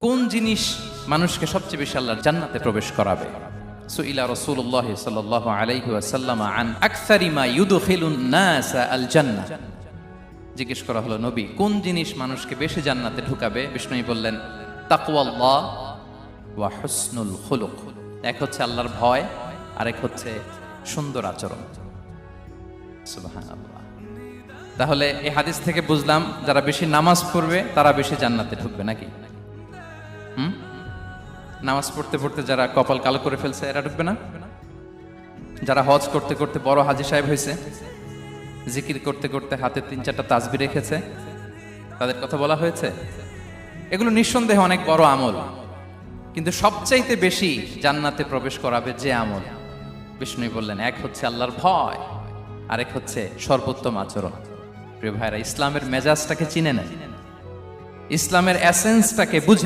কোন জিনিস মানুষকে সবচেয়ে বেশি আল্লাহর জান্নাতে প্রবেশ করাবে? সুইলা রাসূলুল্লাহ সাল্লাল্লাহু আলাইহি ওয়াসাল্লাম আন আকসারি মা ইউদখিলুন নাস আল জান্নাহ। জিজ্ঞেস করা হলো, নবী, কোন জিনিস মানুষকে বেশি জান্নাতে ঢুকাবে? বিষ্ণু বললেন, তাকওয়াল্লাহ ওয়া হুসনুল খুলুক। এক হচ্ছে আল্লাহর ভয়, আরেক হচ্ছে সুন্দর আচরণ। সুবহানাল্লাহ। তাহলে এই হাদিস থেকে বুঝলাম, যারা বেশি নামাজ পড়বে তারা বেশি জান্নাতে ঢুকবে নাকি? নামাজ পড়তে পড়তে যারা কপাল কালো করে ফেলছে এরা ঢুকবে না? যারা হজ করতে করতে বড় হাজী সাহেব হয়েছে, জিকির করতে করতে হাতে 3-4টা তাসবিহ রেখেছে, তাদের কথা বলা হয়েছে। এগুলো নিঃসন্দেহে অনেক বড় আমল, কিন্তু সবচাইতে বেশি জান্নাতে প্রবেশ করাবে যে আমল, বিষ্ণু বললেন, এক হচ্ছে আল্লাহর ভয়, আরেক হচ্ছে সর্বোত্তম আচরণ। প্রিয় ভাইরা, ইসলামের মেজাজটাকে চিনে নেন, ইসলামের এসেন্সটাকে বুঝে